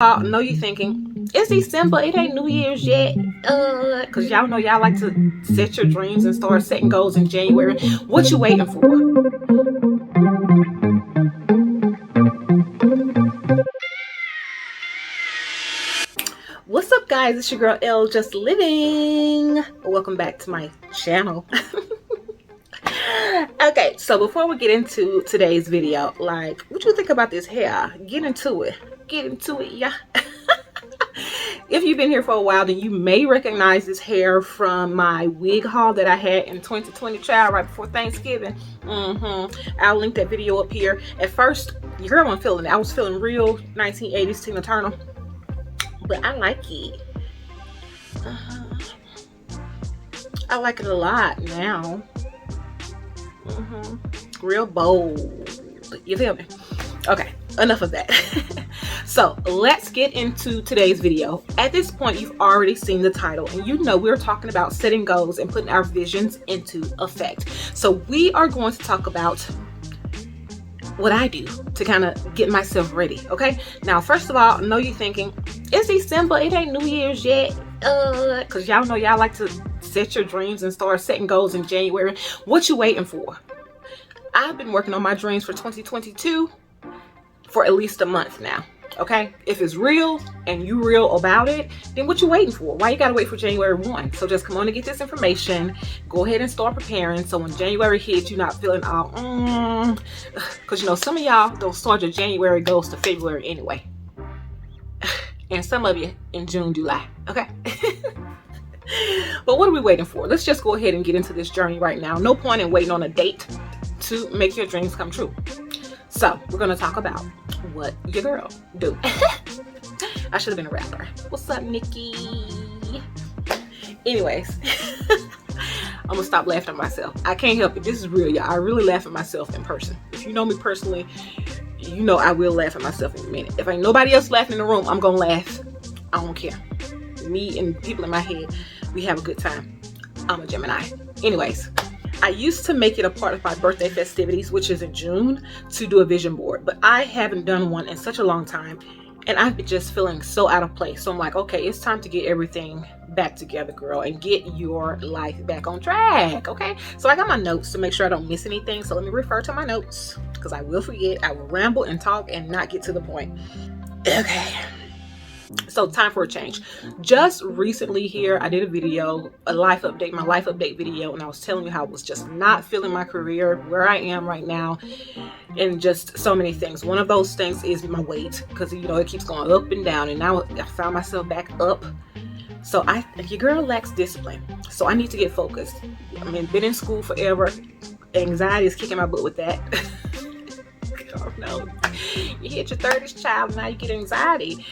I know you're thinking, it's December, it ain't New Year's yet. Because y'all know y'all like to set your dreams and start setting goals in January. What you waiting for? What's up, guys? It's your girl L Just Living. Welcome back to my channel. Okay, so before we get into today's video, like, what you think about this hair? Get into it, yeah. If you've been here for a while, then you may recognize this hair from my wig haul that I had in 2020, child, right before Thanksgiving. I'll link that video up here. At first, you heard I'm feeling it. I was feeling real 1980s Tina Turner, but I like it. I like it a lot now. Real bold. You feel me? Okay, enough of that. So let's get into today's video. At this point, you've already seen the title, and you know we're talking about setting goals and putting our visions into effect. So we are going to talk about what I do to kind of get myself ready. Okay, now first of all, I know you're thinking, it's December, it ain't New Year's yet. Because y'all know y'all like to set your dreams and start setting goals in January. What you waiting for? I've been working on my dreams for 2022 for at least a month now. Okay, if it's real and you real about it, then what you waiting for? Why you gotta wait for January 1? So just come on and get this information. Go ahead and start preparing, so when January hits, you're not feeling all because you know some of y'all don't start your January goals to February anyway, and some of you in June, July. Okay. But what are we waiting for? Let's just go ahead and get into this journey right now. No point in waiting on a date to make your dreams come true. So we're gonna talk about what your girl do. I should have been a rapper. What's up, Nikki? Anyways, I'm gonna stop laughing at myself. I can't help it. This is real, y'all. I really laugh at myself in person. If you know me personally, you know I will laugh at myself in a minute. If ain't nobody else laughing in the room, I'm gonna laugh. I don't care. Me and people in my head, we have a good time. I'm a Gemini. Anyways, I used to make it a part of my birthday festivities, which is in June, to do a vision board, but I haven't done one in such a long time, and I've been just feeling so out of place. So I'm like, okay, it's time to get everything back together, girl, and get your life back on track. Okay, so I got my notes to make sure I don't miss anything. So let me refer to my notes, because I will forget. I will ramble and talk and not get to the point. Okay. So time for a change. Just recently here, I did a video, my life update video, and I was telling you how I was just not feeling my career, where I am right now, and just so many things. One of those things is my weight, because you know it keeps going up and down, and now I found myself back up. So your girl lacks discipline, so I need to get focused. I mean, been in school forever. Anxiety is kicking my butt with that. Oh no, you hit your 30s, child, now you get anxiety.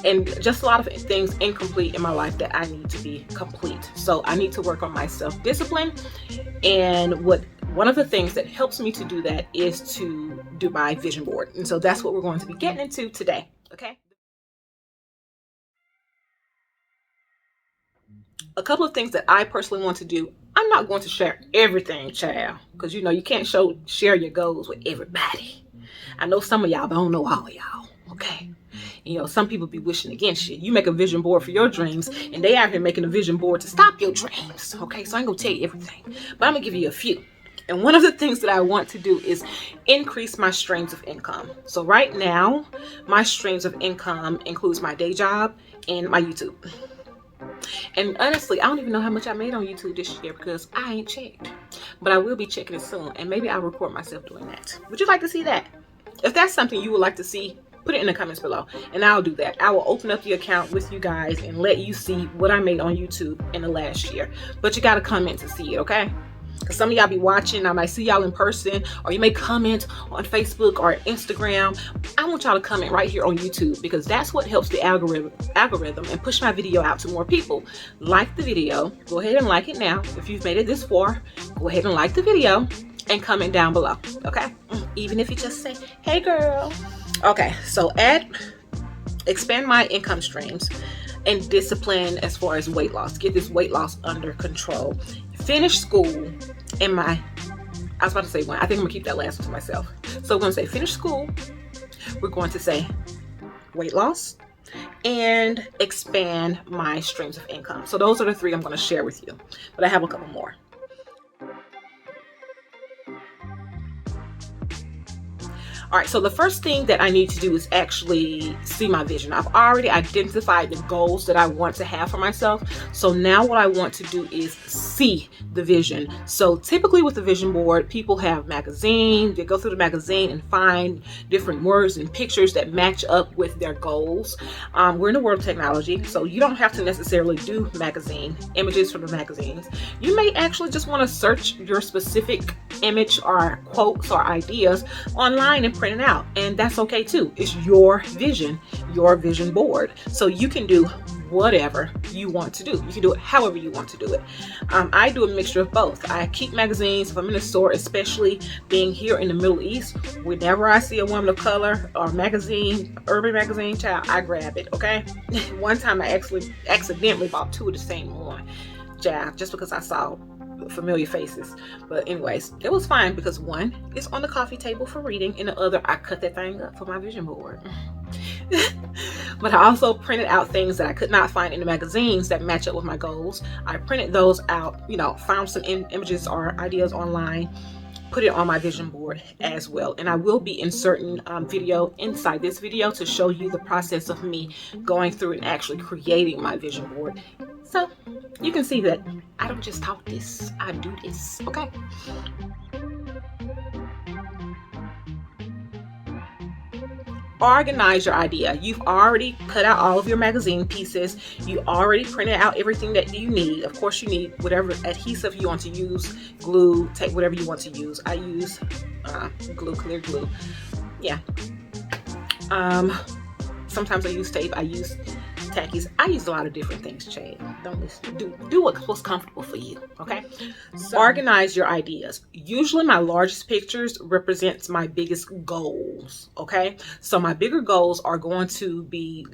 And just a lot of things incomplete in my life that I need to be complete. So I need to work on my self-discipline. And one of the things that helps me to do that is to do my vision board. And so that's what we're going to be getting into today. Okay. A couple of things that I personally want to do. I'm not going to share everything, child, because you know you can't share your goals with everybody. I know some of y'all, but I don't know all of y'all. Okay. You know, some people be wishing against you. You make a vision board for your dreams, and they out here making a vision board to stop your dreams. Okay, so I ain't gonna tell you everything, but I'm gonna give you a few. And one of the things that I want to do is increase my streams of income. So right now, my streams of income includes my day job and my YouTube. And honestly, I don't even know how much I made on YouTube this year because I ain't checked. But I will be checking it soon, and maybe I'll record myself doing that. Would you like to see that? If that's something you would like to see, put it in the comments below, and I'll do that. I will open up the account with you guys and let you see what I made on YouTube in the last year. But you got to comment to see it, okay? Because some of y'all be watching, I might see y'all in person, or you may comment on Facebook or Instagram. I want y'all to comment right here on YouTube, because that's what helps the algorithm and push my video out to more people. Like the video. Go ahead and like it now. If you've made it this far, go ahead and like the video and comment down below, okay? Even if you just say, hey girl. Okay, so expand my income streams and discipline as far as weight loss. Get this weight loss under control. Finish school in I was about to say one. I think I'm gonna keep that last one to myself. So we're gonna say finish school. We're going to say weight loss, and expand my streams of income. So those are the three I'm going to share with you, but I have a couple more. All right, so the first thing that I need to do is actually see my vision. I've already identified the goals that I want to have for myself. So now what I want to do is see the vision. So typically with the vision board, people have magazines. They go through the magazine and find different words and pictures that match up with their goals. We're in the world of technology, so you don't have to necessarily do magazine images from the magazines. You may actually just want to search your specific image or quotes or ideas online and print it out, and that's okay too. It's your vision board, so you can do whatever you want to do. You can do it however you want to do it. I do a mixture of both. I keep magazines. If I'm in a store, especially being here in the Middle East, whenever I see a woman of color or magazine, urban magazine, child, I grab it. Okay. One time I actually accidentally bought two of the same one, child, just because I saw familiar faces. But anyways, it was fine because one is on the coffee table for reading and the other I cut that thing up for my vision board. But I also printed out things that I could not find in the magazines that match up with my goals. I printed those out, found some images or ideas online, put it on my vision board as well. And I will be inserting video inside this video to show you the process of me going through and actually creating my vision board. So you can see that I don't just talk this, I do this, okay? Organize your idea. You've already cut out all of your magazine pieces. You already printed out everything that you need. Of course, you need whatever adhesive you want to use, glue, tape, whatever you want to use. I use glue, clear glue. Yeah. Sometimes I use tape. I use tackies. I use a lot of different things, Chad. Don't listen. Do what's comfortable for you, okay? So, organize your ideas. Usually my largest pictures represents my biggest goals, okay? So my bigger goals are going to be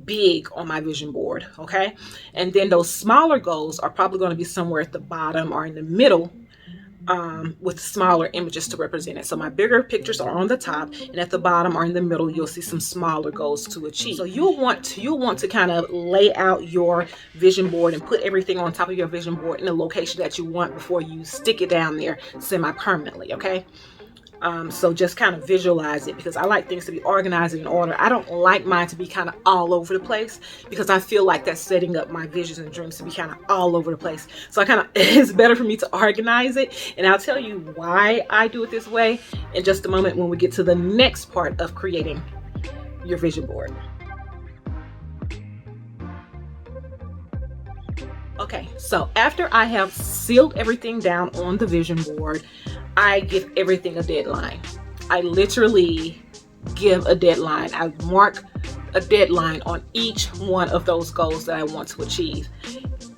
big on my vision board, okay? And then those smaller goals are probably going to be somewhere at the bottom or in the middle, with smaller images to represent it. So my bigger pictures are on the top, and at the bottom or in the middle you'll see some smaller goals to achieve. So you'll want to kind of lay out your vision board and put everything on top of your vision board in the location that you want before you stick it down there semi-permanently, okay? So just kind of visualize it, because I like things to be organized and in order. I don't like mine to be kind of all over the place, because I feel like that's setting up my visions and dreams to be kind of all over the place. So it's better for me to organize it. And I'll tell you why I do it this way in just a moment when we get to the next part of creating your vision board. Okay, so after I have sealed everything down on the vision board, I give everything a deadline. I literally give a deadline. I mark a deadline on each one of those goals that I want to achieve.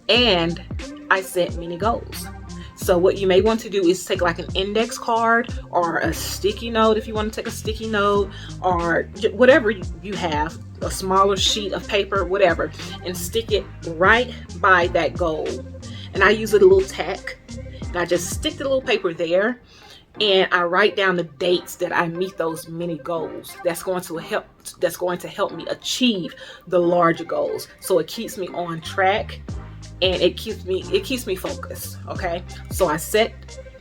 And I set mini goals. So what you may want to do is take like an index card or a sticky note, if you want to take a sticky note, or whatever you have, a smaller sheet of paper, whatever, and stick it right by that goal. And I use a little tack, and I just stick the little paper there, and I write down the dates that I meet those mini goals. That's going to help me achieve the larger goals. So it keeps me on track, and it keeps me focused. Okay, so I set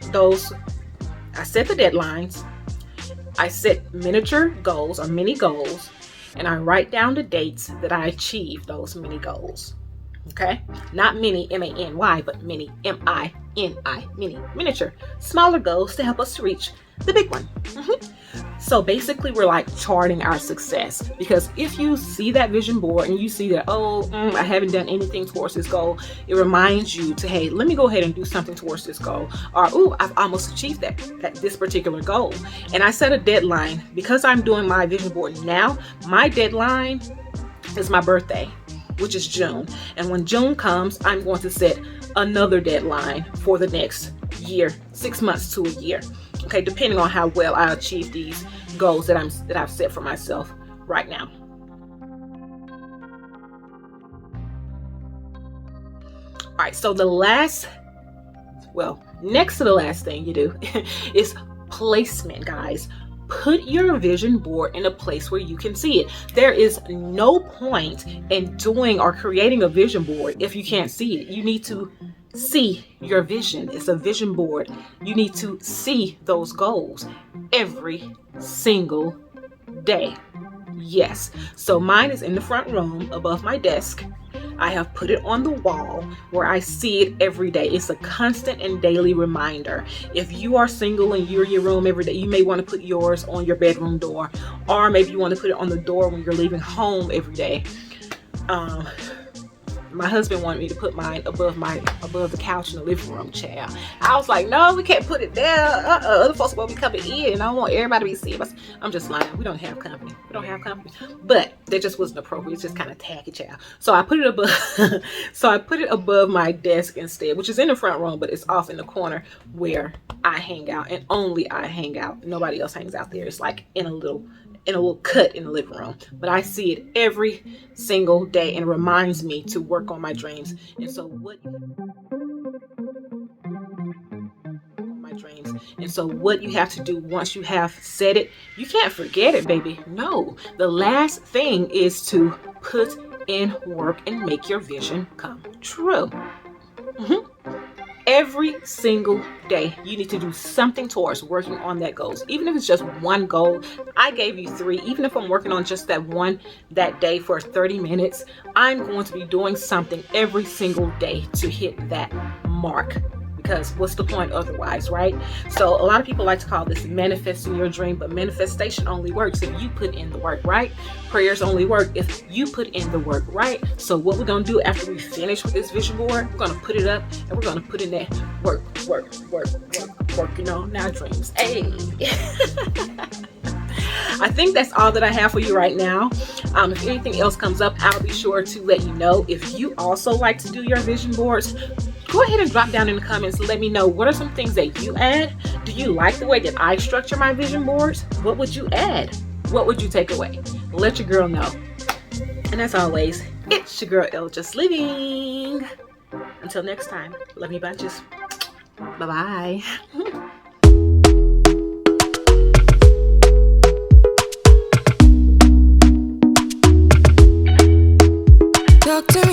the deadlines, I set miniature goals or mini goals, and I write down the dates that I achieve those mini goals. Okay, not mini, M-A-N-Y, but mini, M-I-N-I, mini, miniature, smaller goals to help us to reach the big one. So basically we're like charting our success, because if you see that vision board and you see that, I haven't done anything towards this goal, it reminds you to, hey, let me go ahead and do something towards this goal, or I've almost achieved this particular goal. And I set a deadline because I'm doing my vision board now. My deadline is my birthday, which is June. And when June comes, I'm going to set another deadline for the next year, 6 months to a year. Okay, depending on how well I achieve these goals that I've set for myself right now. All right, so next to the last thing you do is placement, guys. put your vision board in a place where you can see it. There is no point in doing or creating a vision board if you can't see it. You need to see your vision. It's a vision board. You need to see those goals every single day. Yes. So mine is in the front room above my desk. I have put it on the wall where I see it every day. It's a constant and daily reminder. If you are single and you're in your room every day, you may want to put yours on your bedroom door, or maybe you want to put it on the door when you're leaving home every day. My husband wanted me to put mine above the couch in the living room chair. I was like, no, we can't put it there. Other folks will be coming in, and I don't want everybody to be seeing us. I'm just lying. We don't have company. But that just wasn't appropriate. It's just kind of tacky, child. So I put it above. So I put it above my desk instead, which is in the front room, but it's off in the corner where I hang out, and only I hang out. Nobody else hangs out there. It's like in a little cut in the living room, but I see it every single day and it reminds me to work on my dreams. And so what you have to do once you have said it, you can't forget it, baby. No, the last thing is to put in work and make your vision come true. Every single day, you need to do something towards working on that goal. Even if it's just one goal, I gave you 3. Even if I'm working on just that one that day for 30 minutes, I'm going to be doing something every single day to hit that mark. Because what's the point otherwise, right? So a lot of people like to call this manifesting your dream, but manifestation only works if you put in the work, right? Prayers only work if you put in the work, right? So what we're going to do after we finish with this vision board, we're going to put it up and we're going to put in that working on our dreams. Hey. I think that's all that I have for you right now. If anything else comes up, I'll be sure to let you know. If you also like to do your vision boards, go ahead and drop down in the comments and let me know what are some things that you add. Do you like the way that I structure my vision boards? What would you add? What would you take away? Let your girl know. And as always, it's your girl Elle Just Living. Until next time, love you bunches. Bye-bye. Doctor